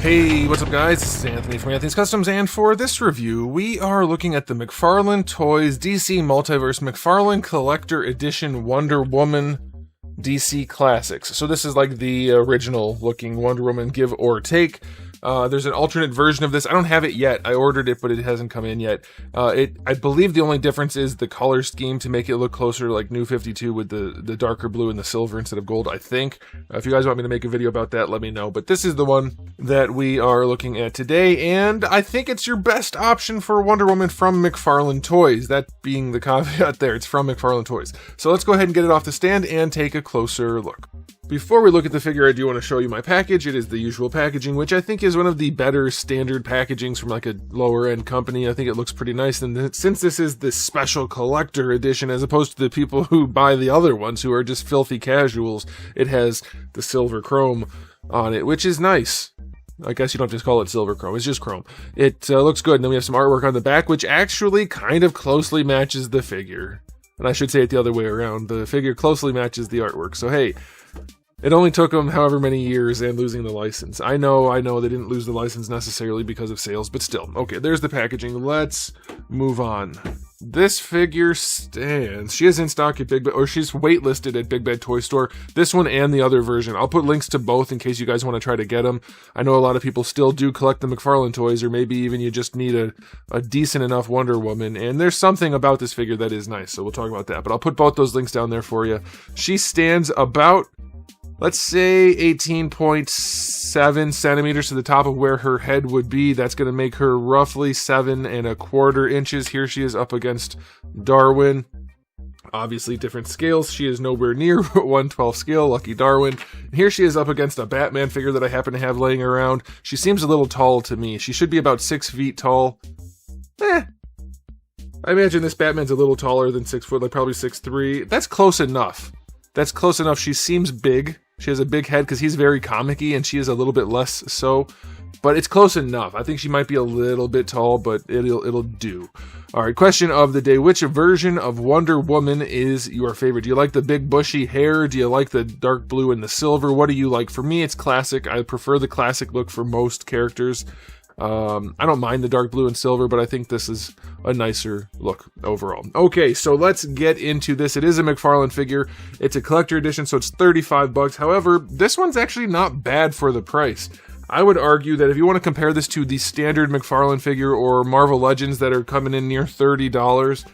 Hey, what's up guys? This is Anthony from Anthony's Customs, and for this review, we are looking at the McFarlane Toys DC Multiverse McFarlane Collector Edition Wonder Woman DC Classics. So this is like the original looking Wonder Woman, give or take. There's an alternate version of this. I don't have it yet. I ordered it, but it hasn't come in yet. I believe the only difference is the color scheme to make it look closer to like New 52 with the darker blue and the silver instead of gold, I think. If you guys want me to make a video about that, let me know. But this is the one that we are looking at today, and I think it's your best option for Wonder Woman from McFarlane Toys. That being the caveat there, it's from McFarlane Toys. So let's go ahead and get it off the stand and take a closer look. Before we look at the figure, I do want to show you my package. It is the usual packaging, which I think is one of the better standard packagings from like a lower end company. I think it looks pretty nice, and since this is the special collector edition as opposed to the people who buy the other ones who are just filthy casuals, it has the silver chrome on it, which is nice. I guess you don't have to call it silver chrome, it's just chrome. It looks good, and then we have some artwork on the back, which actually kind of closely matches the figure. And I should say it the other way around. The figure closely matches the artwork, so hey, it only took them however many years and losing the license. I know they didn't lose the license necessarily because of sales, but still. Okay, there's the packaging. Let's move on. This figure stands. She is in stock at Big Bad, or she's waitlisted at Big Bad Toy Store. This one and the other version. I'll put links to both in case you guys want to try to get them. I know a lot of people still do collect the McFarlane toys, or maybe even you just need a decent enough Wonder Woman, and there's something about this figure that is nice, so we'll talk about that. But I'll put both those links down there for you. She stands about, let's say 18.7 centimeters to the top of where her head would be. That's going to make her roughly 7¼ inches. Here she is up against Darwin. Obviously different scales. She is nowhere near 1/12 scale, lucky Darwin. And here she is up against a Batman figure that I happen to have laying around. She seems a little tall to me. She should be about 6 feet tall. I imagine this Batman's a little taller than 6 foot, like probably 6'3". That's close enough. That's close enough. She seems big. She has a big head because he's very comic-y and she is a little bit less so. But it's close enough. I think she might be a little bit tall, but it'll do. Alright, question of the day. Which version of Wonder Woman is your favorite? Do you like the big bushy hair? Do you like the dark blue and the silver? What do you like? For me, it's classic. I prefer the classic look for most characters. I don't mind the dark blue and silver, but I think this is a nicer look overall. Okay, so let's get into this. It is a McFarlane figure. It's a collector edition, so it's $35. However, this one's actually not bad for the price. I would argue that if you want to compare this to the standard McFarlane figure or Marvel Legends that are coming in near $30,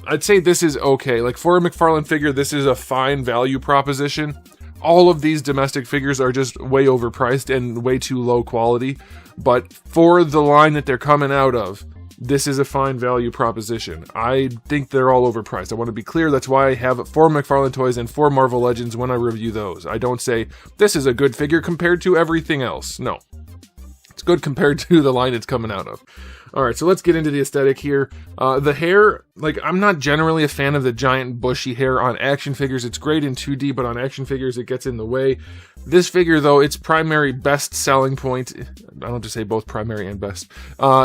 I'd say this is okay. Like, for a McFarlane figure, this is a fine value proposition. All of these domestic figures are just way overpriced and way too low quality. But for the line that they're coming out of, this is a fine value proposition. I think they're all overpriced. I want to be clear. That's why I have 4 McFarlane toys and 4 Marvel Legends when I review those. I don't say, this is a good figure compared to everything else. No. It's good compared to the line it's coming out of. Alright, so let's get into the aesthetic here. The hair, like, I'm not generally a fan of the giant bushy hair on action figures. It's great in 2D, but on action figures it gets in the way. This figure, though, its primary best selling point, I don't have to say both primary and best,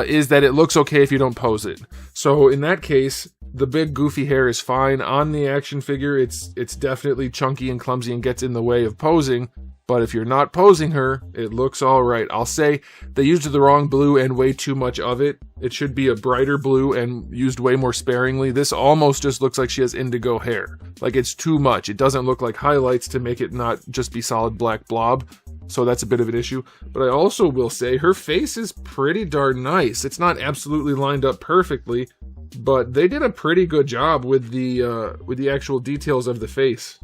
is that it looks okay if you don't pose it. So in that case, the big goofy hair is fine. On the action figure, it's definitely chunky and clumsy and gets in the way of posing. But if you're not posing her, it looks alright. I'll say they used the wrong blue and way too much of it. It should be a brighter blue and used way more sparingly. This almost just looks like she has indigo hair. Like, it's too much. It doesn't look like highlights to make it not just be solid black blob. So that's a bit of an issue. But I also will say her face is pretty darn nice. It's not absolutely lined up perfectly, but they did a pretty good job with the actual details of the face.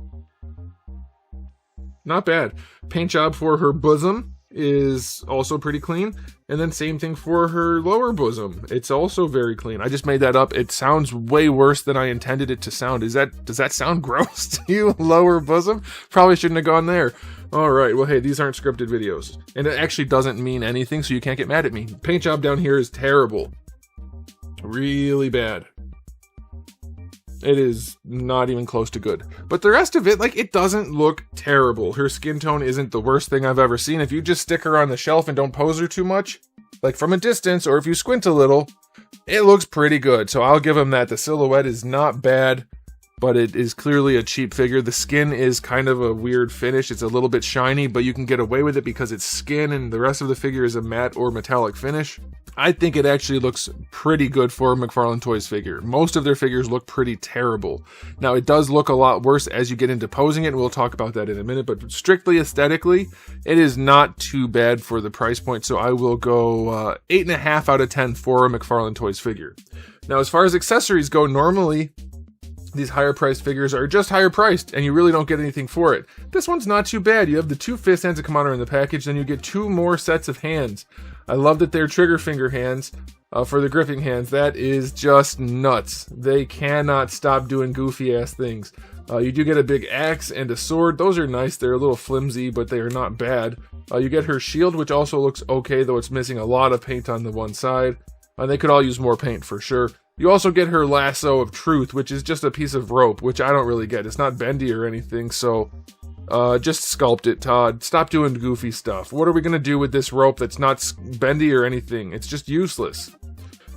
Not bad. Paint job for her bosom is also pretty clean. And then same thing for her lower bosom. It's also very clean. I just made that up. It sounds way worse than I intended it to sound. Does that sound gross to you? Lower bosom? Probably shouldn't have gone there. Alright, well hey, these aren't scripted videos. And it actually doesn't mean anything, so you can't get mad at me. Paint job down here is terrible. Really bad. It is not even close to good. But the rest of it, like, it doesn't look terrible. Her skin tone isn't the worst thing I've ever seen. If you just stick her on the shelf and don't pose her too much, like from a distance, or if you squint a little, it looks pretty good. So I'll give him that. The silhouette is not bad. but it is clearly a cheap figure. The skin is kind of a weird finish. It's a little bit shiny, but you can get away with it because it's skin and the rest of the figure is a matte or metallic finish. I think it actually looks pretty good for a McFarlane Toys figure. Most of their figures look pretty terrible. Now, it does look a lot worse as you get into posing it, and we'll talk about that in a minute, but strictly aesthetically, it is not too bad for the price point, so I will go 8.5 out of 10 for a McFarlane Toys figure. Now, as far as accessories go, normally these higher priced figures are just higher priced and you really don't get anything for it. This one's not too bad. You have the 2 fist hands that come out in the package, then you get 2 more sets of hands. I love that they're trigger finger hands for the gripping hands. That is just nuts. They cannot stop doing goofy ass things. You do get a big axe and a sword. Those are nice. They're a little flimsy, but they are not bad. You get her shield, which also looks okay, though it's missing a lot of paint on the one side. They could all use more paint for sure. You also get her lasso of truth, which is just a piece of rope, which I don't really get. It's not bendy or anything, so just sculpt it, Todd. Stop doing goofy stuff. What are we going to do with this rope that's not bendy or anything? It's just useless.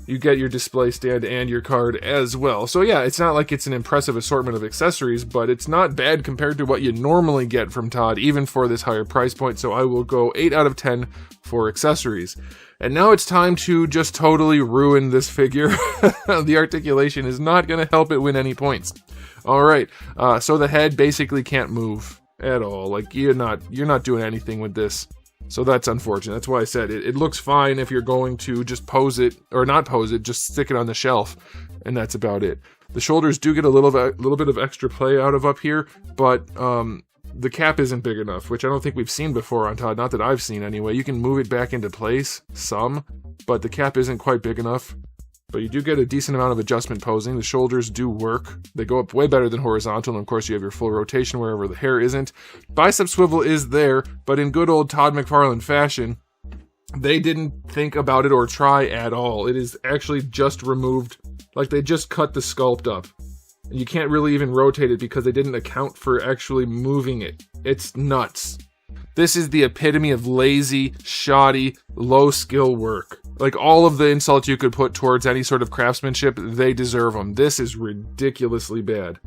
You get your display stand and your card as well. So yeah, it's not like it's an impressive assortment of accessories, but it's not bad compared to what you normally get from Todd, even for this higher price point. So I will go 8 out of 10 for accessories. And now it's time to just totally ruin this figure. The articulation is not going to help it win any points. Alright, so the head basically can't move at all. Like, you're not doing anything with this. So that's unfortunate. That's why I said it looks fine if you're going to just pose it, or not pose it, just stick it on the shelf, and that's about it. The shoulders do get a little bit of extra play out of up here, but the cap isn't big enough, which I don't think we've seen before on Todd, not that I've seen anyway. You can move it back into place, some, but the cap isn't quite big enough. But you do get a decent amount of adjustment posing. The shoulders do work. They go up way better than horizontal, and of course you have your full rotation wherever the hair isn't. Bicep swivel is there, but in good old Todd McFarlane fashion, they didn't think about it or try at all. It is actually just removed, like they just cut the sculpt up. You can't really even rotate it because they didn't account for actually moving it. It's nuts. This is the epitome of lazy, shoddy, low-skill work. Like, all of the insults you could put towards any sort of craftsmanship, they deserve them. This is ridiculously bad.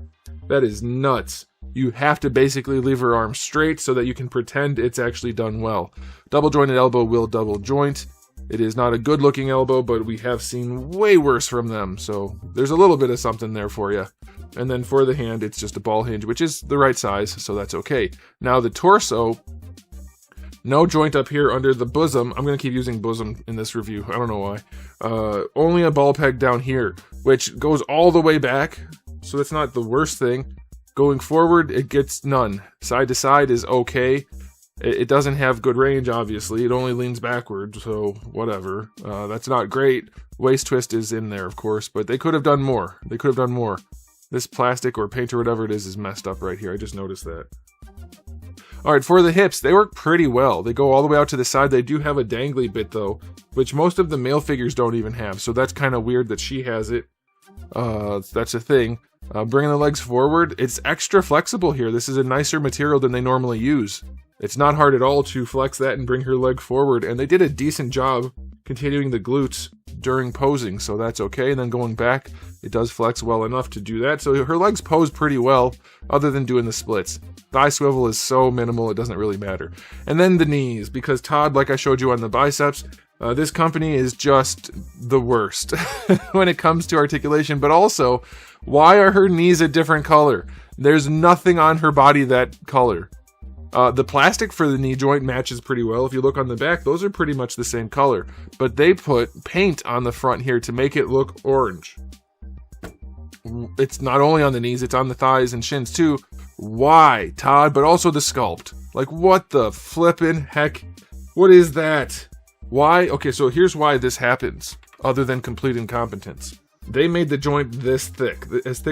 That is nuts. You have to basically leave her arm straight so that you can pretend it's actually done well. Double-jointed elbow will double joint. It is not a good-looking elbow, but we have seen way worse from them, so there's a little bit of something there for you. And then for the hand, it's just a ball hinge, which is the right size, so that's okay. Now the torso, no joint up here under the bosom. I'm going to keep using bosom in this review. I don't know why. Only a ball peg down here, which goes all the way back, so that's not the worst thing. Going forward, it gets none. Side to side is okay. It doesn't have good range, obviously. It only leans backward, so whatever. That's not great. Waist twist is in there, of course, but they could have done more. They could have done more. This plastic or paint or whatever it is messed up right here. I just noticed that. Alright, for the hips, they work pretty well. They go all the way out to the side. They do have a dangly bit, though, which most of the male figures don't even have, so that's kind of weird that she has it. That's a thing. Bringing the legs forward, it's extra flexible here. This is a nicer material than they normally use. It's not hard at all to flex that and bring her leg forward, and they did a decent job continuing the glutes during posing, so that's okay. And then going back, it does flex well enough to do that, so her legs pose pretty well, other than doing the splits. Thigh swivel is so minimal, it doesn't really matter. And then the knees, because Todd, like I showed you on the biceps, this company is just the worst when it comes to articulation, but also, why are her knees a different color? There's nothing on her body that color. The plastic for the knee joint matches pretty well. If you look on the back, those are pretty much the same color. But they put paint on the front here to make it look orange. It's not only on the knees, it's on the thighs and shins too. Why, Todd? But also the sculpt. Like, what the flippin' heck? What is that? Why? Okay, so here's why this happens, other than complete incompetence. They made the joint this thick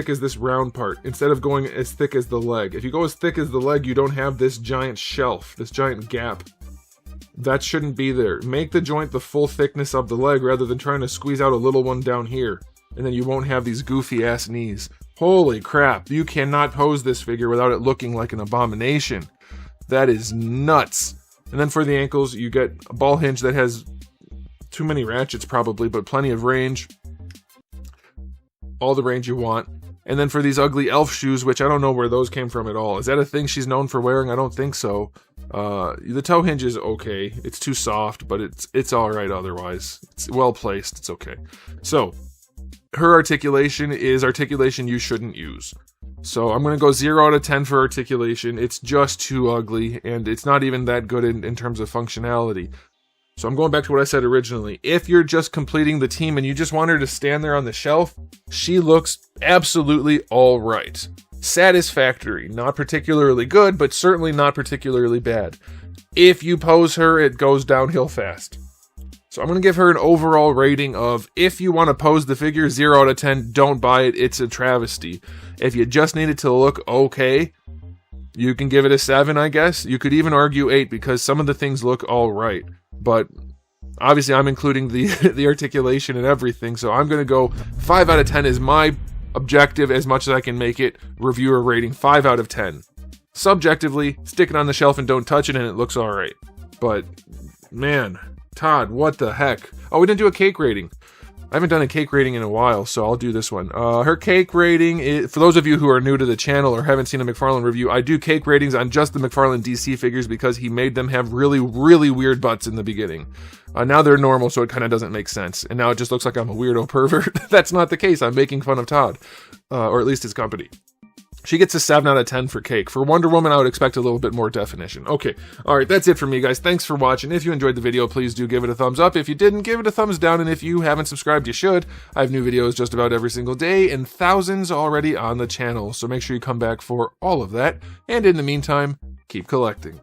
as this round part, instead of going as thick as the leg. If you go as thick as the leg, you don't have this giant shelf, this giant gap. That shouldn't be there. Make the joint the full thickness of the leg rather than trying to squeeze out a little one down here. And then you won't have these goofy ass knees. Holy crap, you cannot pose this figure without it looking like an abomination. That is nuts. And then for the ankles, you get a ball hinge that has too many ratchets probably, but plenty of range. All the range you want. And then for these ugly elf shoes, which I don't know where those came from at all. Is that a thing she's known for wearing? I don't think so. The toe hinge is okay. It's too soft, but it's all right otherwise. It's well placed. It's okay. So her articulation is articulation you shouldn't use. So I'm going to go 0 out of 10 for articulation. It's just too ugly, and it's not even that good in terms of functionality. So I'm going back to what I said originally. If you're just completing the team and you just want her to stand there on the shelf, she looks absolutely all right. Satisfactory. Not particularly good, but certainly not particularly bad. If you pose her, it goes downhill fast. So I'm going to give her an overall rating of, if you want to pose the figure, 0 out of 10, don't buy it, it's a travesty. If you just need it to look okay, you can give it a 7, I guess. You could even argue 8, because some of the things look all right. But obviously I'm including the articulation and everything, so I'm going to go 5 out of 10 is my objective as much as I can make it. Reviewer rating 5 out of 10. Subjectively, stick it on the shelf and don't touch it and it looks all right. But man, Todd, what the heck? Oh, we didn't do a cake rating. I haven't done a cake rating in a while, so I'll do this one. Her cake rating, for those of you who are new to the channel or haven't seen a McFarlane review, I do cake ratings on just the McFarlane DC figures because he made them have really, really weird butts in the beginning. Now they're normal, so it kind of doesn't make sense. And now it just looks like I'm a weirdo pervert. That's not the case. I'm making fun of Todd, or at least his company. She gets a 7 out of 10 for cake. For Wonder Woman, I would expect a little bit more definition. Okay, alright, that's it for me, guys. Thanks for watching. If you enjoyed the video, please do give it a thumbs up. If you didn't, give it a thumbs down. And if you haven't subscribed, you should. I have new videos just about every single day, and thousands already on the channel. So make sure you come back for all of that. And in the meantime, keep collecting.